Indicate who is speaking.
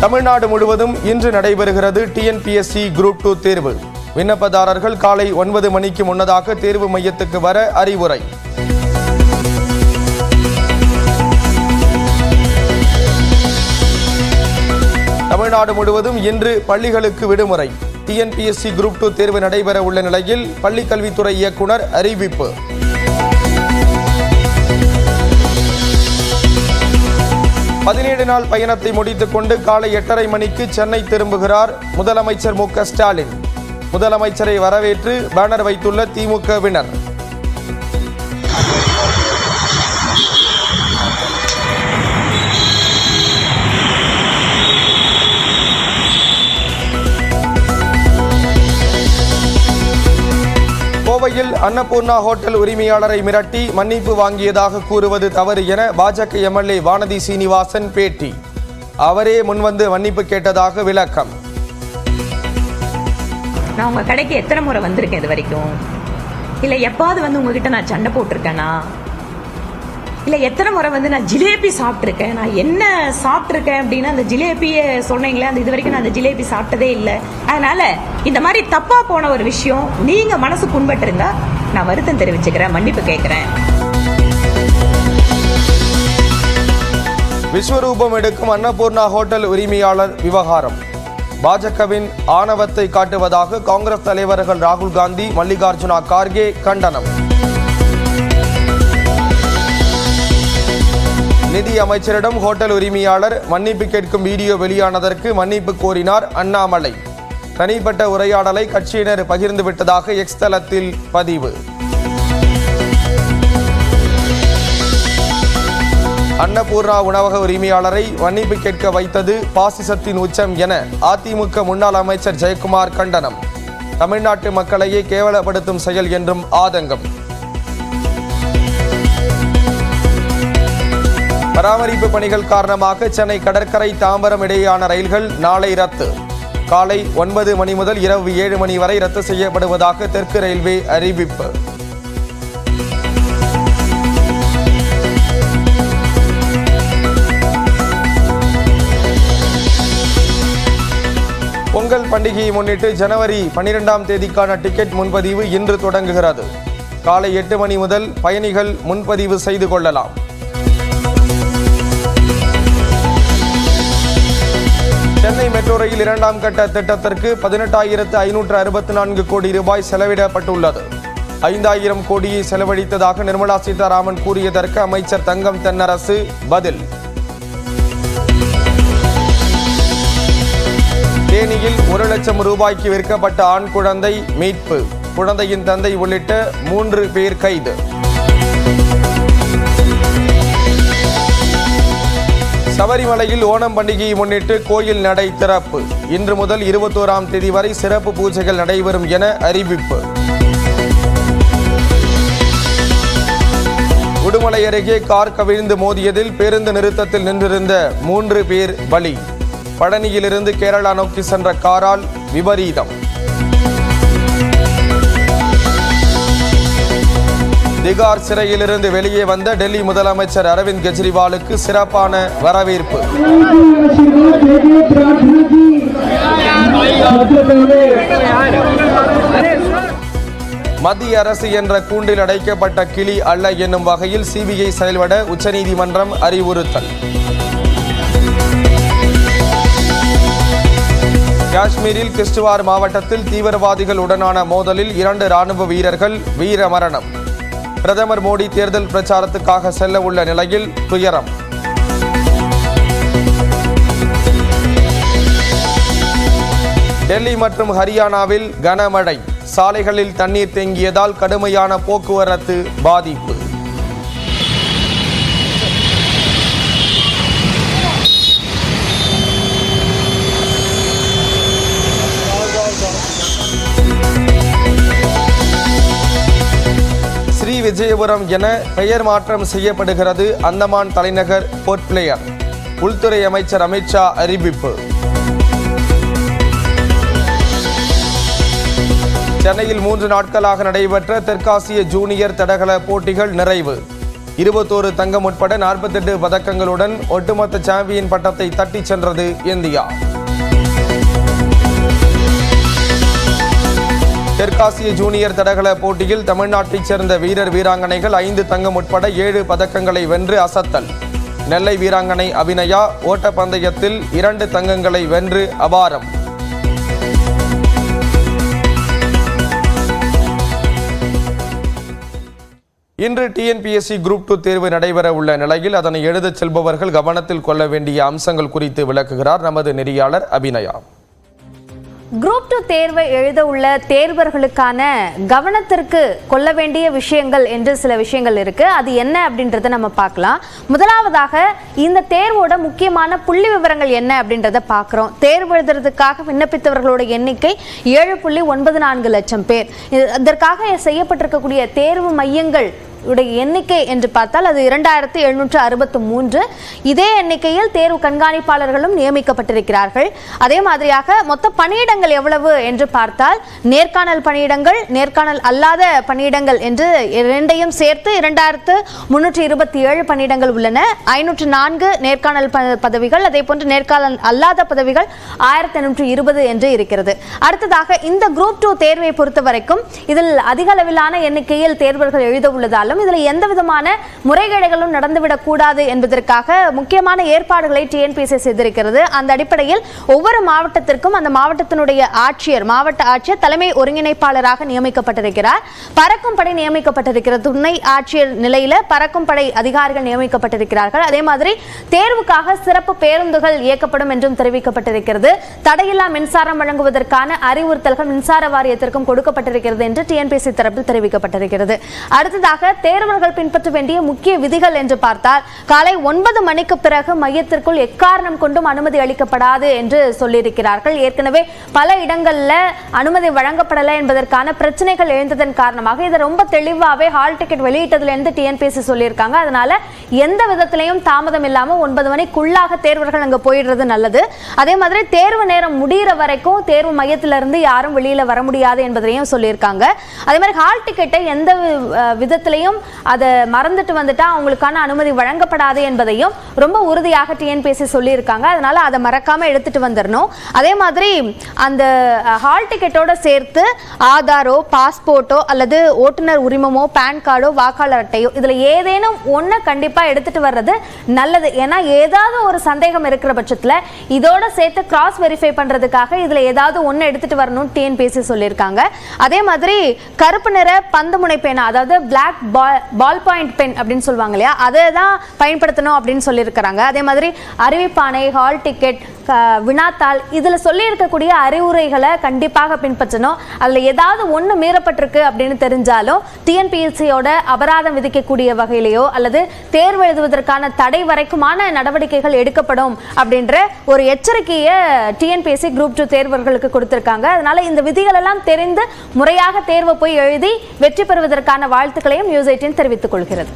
Speaker 1: தமிழ்நாடு முழுவதும் இன்று நடைபெறுகிறது டிஎன்பிஎஸ்சி குரூப் 2 தேர்வு. விண்ணப்பதாரர்கள் காலை 9 மணிக்கு முன்னதாக தேர்வு மையத்துக்கு வர அறிவுரை. தமிழ்நாடு முழுவதும் இன்று பள்ளிகளுக்கு விடுமுறை. டிஎன்பிஎஸ்சி குரூப் 2 தேர்வு நடைபெற உள்ள நிலையில் பள்ளிக்கல்வித்துறை இயக்குனர் அறிவிப்பு. பதினேழு நாள் பயணத்தை முடித்துக் கொண்டு காலை 8:30 மணிக்கு சென்னை திரும்புகிறார் முதலமைச்சர் மு.க. ஸ்டாலின். முதலமைச்சரை வரவேற்று பேனர் வைத்துள்ள திமுகவினர். கோவையில் அன்னபூர்ணா ஹோட்டல் உரிமையாளரை மிரட்டி மன்னிப்பு வாங்கியதாக கூறுவது தவறு என பாஜக எம்எல்ஏ வானதி சீனிவாசன் பேட்டி. அவரே முன்வந்து மன்னிப்பு கேட்டதாக விளக்கம்.
Speaker 2: நான் உங்க கடைக்கு எத்தனை முறை வந்திருக்கேன் இது வரைக்கும்? இல்லை எப்பாவது வந்து உங்ககிட்ட நான் சண்டை போட்டிருக்கேனா? இல்லை எத்தனை முறை வந்து நான் ஜிலேபி சாப்பிட்ருக்கேன்? நான் என்ன சாப்பிட்ருக்கேன் அப்படின்னா அந்த ஜிலேபியை சொன்னீங்களே, அந்த இது வரைக்கும் நான் அந்த ஜிலேபி சாப்பிட்டதே இல்லை. அதனால இந்த மாதிரி தப்பா போன ஒரு விஷயம் நீங்க மனசு புண்பட்டிருந்தா நான் வருத்தம் தெரிவிச்சுக்கிறேன், மன்னிப்பு கேட்கிறேன்.
Speaker 1: விஸ்வரூபம் எடுக்கும் அன்னபூர்ணா ஹோட்டல் உரிமையாளர் விவகாரம் பாஜகவின் ஆணவத்தை காட்டுவதாக காங்கிரஸ் தலைவர்கள் ராகுல் காந்தி, மல்லிகார்ஜுனா கார்கே கண்டனம். நிதி அமைச்சரிடம் ஹோட்டல் உரிமையாளர் மன்னிப்பு கேட்கும் வீடியோ வெளியானதற்கு மன்னிப்பு கோரினார் அண்ணாமலை. தனிப்பட்ட உரையாடலை கட்சியினர் பகிர்ந்து விட்டதாக எக்ஸ் தளத்தில் பதிவு. அன்னபூர்ணா உணவக உரிமையாளரை மன்னிப்பு கேட்க வைத்தது பாசிசத்தின் உச்சம் என அதிமுக முன்னாள் அமைச்சர் ஜெயக்குமார் கண்டனம். தமிழ்நாட்டு மக்களையே கேவலப்படுத்தும் செயல் என்றும் ஆதங்கம். பராமரிப்பு பணிகள் காரணமாக சென்னை கடற்கரை தாம்பரம் இடையேயான ரயில்கள் நாளை ரத்து. காலை 9 மணி முதல் இரவு 7 மணி வரை ரத்து செய்யப்படுவதாக தெற்கு ரயில்வே அறிவிப்பு. பொங்கல் பண்டிகையை முன்னிட்டு ஜனவரி 12ஆம் தேதிக்கான டிக்கெட் முன்பதிவு இன்று தொடங்குகிறது. காலை 8 மணி முதல் பயணிகள் முன்பதிவு செய்து கொள்ளலாம். சென்னை மெட்ரோ ரயில் 2ஆம் கட்ட திட்டத்திற்கு 18,564 கோடி ரூபாய் செலவிடப்பட்டுள்ளது. 5,000 கோடியை செலவழித்ததாக நிர்மலா சீதாராமன் கூறியதற்கு அமைச்சர் தங்கம் தென்னரசு பதில். தேனியில் 1 லட்சம் ரூபாய்க்கு விற்கப்பட்ட ஆண் குழந்தை மீட்பு. குழந்தையின் தந்தை உள்ளிட்ட 3 பேர் கைது. சபரிமலையில் ஓணம் பண்டிகையை முன்னிட்டு கோயில் நடை திறப்பு. இன்று முதல் 21ஆம் தேதி வரை சிறப்பு பூஜைகள் நடைபெறும் என அறிவிப்பு. உடுமலை அருகே கார் கவிழ்ந்து மோதியதில் பேருந்து நிறுத்தத்தில் நின்றிருந்த 3 பேர் பலி. பழனியிலிருந்து கேரளா நோக்கி சென்ற காரால் விபரீதம். திகார் சிறையிலிருந்து வெளியே வந்த டெல்லி முதலமைச்சர் அரவிந்த் கெஜ்ரிவாலுக்கு சிறப்பான வரவேற்பு. மத்திய அரசு என்ற கூண்டில் அடைக்கப்பட்ட கிளி அல்ல என்னும் வகையில் சிபிஐ செயல்பட உச்சநீதிமன்றம் அறிவுறுத்தல். காஷ்மீரில் கிஷ்ட்வார் மாவட்டத்தில் தீவிரவாதிகள் உடனான மோதலில் 2 ராணுவ வீரர்கள் வீரமரணம். பிரதமர் மோடி தேர்தல் பிரச்சாரத்துக்காக செல்ல உள்ள நிலையில் துயரம். டெல்லி மற்றும் ஹரியானாவில் கனமழை. சாலைகளில் தண்ணீர் தேங்கியதால் கடுமையான போக்குவரத்து பாதிப்பு. விஜயபுரம் என பெயர் மாற்றம் செய்யப்படுகிறது அந்தமான் தலைநகர் போர்ட் பிளேயர். உள்துறை அமைச்சர் அமித்ஷா அறிவிப்பு. சென்னையில் 3 நாட்களாக நடைபெற்ற தெற்காசிய ஜூனியர் தடகள போட்டிகள் நிறைவு. 21 தங்கம் உட்பட 48 பதக்கங்களுடன் ஒட்டுமொத்த சாம்பியன் பட்டத்தை தட்டிச் சென்றது இந்தியா. தெற்காசிய ஜூனியர் தடகள போட்டியில் தமிழ்நாட்டைச் சேர்ந்த வீரர் வீராங்கனைகள் 5 தங்கம் உட்பட 7 பதக்கங்களை வென்று அசத்தல். நெல்லை வீராங்கனை அபிநயா ஓட்டப்பந்தயத்தில் 2 தங்கங்களை வென்று அபாரம். இன்று டிஎன்பிஎஸ்சி குரூப் 2 தேர்வு நடைபெற உள்ள நிலையில் அதனை எழுதச் செல்பவர்கள் கவனத்தில் கொள்ள வேண்டிய அம்சங்கள் குறித்து விளக்குகிறார் நமது நெறியாளர் அபிநயா.
Speaker 3: குரூப் 2 தேர்வை எழுத உள்ள தேர்வர்களுக்கான கவனத்திற்கு கொள்ள வேண்டிய விஷயங்கள் என்று சில விஷயங்கள் இருக்கு. அது என்ன அப்படின்றத நம்ம பார்க்கலாம். முதலாவதாக இந்த தேர்வோட முக்கியமான புள்ளி விவரங்கள் என்ன அப்படின்றத பார்க்கிறோம். தேர்வு எழுதுறதுக்காக விண்ணப்பித்தவர்களோட எண்ணிக்கை 7.94 லட்சம் பேர். இதற்காக செய்யப்பட்டிருக்கக்கூடிய தேர்வு மையங்கள் உடைய எண்ணிக்கை என்று பார்த்தால் அது 2763. இதே எண்ணிக்கையில் தேர்வு கண்காணிப்பாளர்களும் நியமிக்கப்பட்டிருக்கிறார்கள். அதே மாதிரியாக மொத்த பணியிடங்கள் எவ்வளவு என்று பார்த்தால் நேர்காணல் பணியிடங்கள், நேர்காணல் அல்லாத பணியிடங்கள் என்று இரண்டையும் சேர்த்து 2327 பணியிடங்கள் உள்ளன. 504 நேர்காணல் பதவிகள், அதே போன்று நேர்காணல் அல்லாத பதவிகள் 1820 என்று இருக்கிறது. அடுத்ததாக இந்த குரூப் 2 தேர்வை பொறுத்த வரைக்கும் இதில் அதிக அளவிலான எண்ணிக்கையில் தேர்வர்கள் எழுத உள்ளதால் இதில் எந்த விதமான முறைகேடுகளும் நடந்துவிடக் கூடாது என்பதற்காக முக்கியமான ஏற்பாடுகளை டிஎன்பிஎஸ்சி செய்திருக்கிறது. அந்த அடிப்படையில் ஒவ்வொரு மாவட்டத்திற்கும் அந்த மாவட்டத்தினுடைய மாவட்ட ஆட்சியர் தலைமை ஒருங்கிணைப்பாளராக நியமிக்கப்பட்டிருக்கிறார். பறக்கும் படை நியமிக்கப்பட்டிருக்கிறது. துணை ஆட்சியர் நிலையில பறக்கும் படை அதிகாரிகள் நியமிக்கப்பட்டிருக்கிறார்கள். அதே மாதிரி தேர்வுக்காக சிறப்பு பேருந்துகள் இயக்கப்படும் என்றும் தெரிவிக்கப்பட்டிருக்கிறது. தடையில்லா மின்சாரம் வழங்குவதற்கான அறிவுறுத்தல்கள் மின்சார வாரியத்திற்கும் கொடுக்கப்பட்டிருக்கிறது என்று டிஎன்பிஎஸ்சி தரப்பில் தெரிவிக்கப்பட்டிருக்கிறது. அடுத்ததாக தேர்வர்கள் பின்பற்ற வேண்டிய முக்கிய விதிகள் என்று பார்த்தால் காலை 9 மணிக்கு பிறகு மையத்திற்குள் எக்காரணம் கொண்டும் அனுமதி அளிக்கப்படாது என்று சொல்லியிருக்கிறார்கள். ஏற்கனவே பல இடங்கள்ல அனுமதி வழங்கப்படலை என்பதற்கான பிரச்சனைகள் எழுந்ததன் காரணமாக இதை ரொம்ப தெளிவாகவே ஹால் டிக்கெட் வெளியிட்டதுல இருந்து டிஎன்பிஎஸ்சி சொல்லியிருக்காங்க. அதனால எந்த விதத்திலையும் தாமதம் இல்லாம 9 மணிக்குள்ளாக தேர்வர்கள் அங்க போயிடுறது நல்லது. அதே மாதிரி தேர்வு நேரம் முடிகிற வரைக்கும் தேர்வு மையத்திலிருந்து யாரும் வெளியில வர முடியாது என்பதையும் சொல்லியிருக்காங்க. அதே மாதிரி ஹால் டிக்கெட்டை எந்த விதத்திலையும் அதை மறந்துட்டு வந்துட்டா அவங்களுக்கான அனுமதி வழங்கப்படாது என்பதையும் ரொம்ப உறுதியாக டிஎன்பிஎஸ்சி சொல்லியிருக்காங்க. அதனால அதை மறக்காம எடுத்துட்டு வந்துடணும். அதே மாதிரி அந்த ஹால் டிக்கெட்டோட சேர்த்து ஆதாரோ, பாஸ்போர்ட்டோ அல்லது ஓட்டுநர் உரிமமோ, பேன் கார்டோ, வாக்காளர் அட்டையோ இதுல ஏதேனும் ஒண்ணு கண்டிப்பா எடுத்துட்டு வர்றது நல்லது. ஏன்னா ஏதாவது ஒரு சந்தேகம் இருக்கிற பட்சத்துல இதோட சேர்த்து கிராஸ் வெரிஃபை பண்றதுக்காக இதுல ஏதாவது ஒண்ணு எடுத்துட்டு வரணும் டிஎன்பிஎஸ்சி சொல்லியிருக்காங்க. அதே மாதிரி கருப்பு நிற பந்து முனை பேனா, அதாவது பிளாக் பால் பாயிண்ட் பென் அப்படின்னு சொல்லுவாங்க இல்லையா, அதை தான் பயன்படுத்தணும் அப்படின்னு சொல்லியிருக்கிறாங்க. அதே மாதிரி அறிவிப்பானை, ஹால் டிக்கெட், வினாத்தாள் இதுல சொல்லி இருக்கக்கூடிய அறிவுரைகளை கண்டிப்பாக பின்பற்றணும். அதுல ஏதாவது ஒண்ணு மீறப்பட்டிருக்கு அப்படின்னு தெரிஞ்சாலும் டிஎன்பிஎஸ்சியோட அபராதம் விதிக்கக்கூடிய வகையிலேயோ அல்லது தேர்வு எழுதுவதற்கான தடை வரைக்குமான நடவடிக்கைகள் எடுக்கப்படும் அப்படின்ற ஒரு எச்சரிக்கையை டிஎன்பிஎஸ்சி குரூப் 2 தேர்வர்களுக்கு கொடுத்திருக்காங்க. அதனால இந்த விதிகள் எல்லாம் தெரிந்து முறையாக தேர்வை போய் எழுதி வெற்றி பெறுவதற்கான வாழ்த்துக்களையும் நியூஸ் 18 தெரிவித்துக் கொள்கிறது.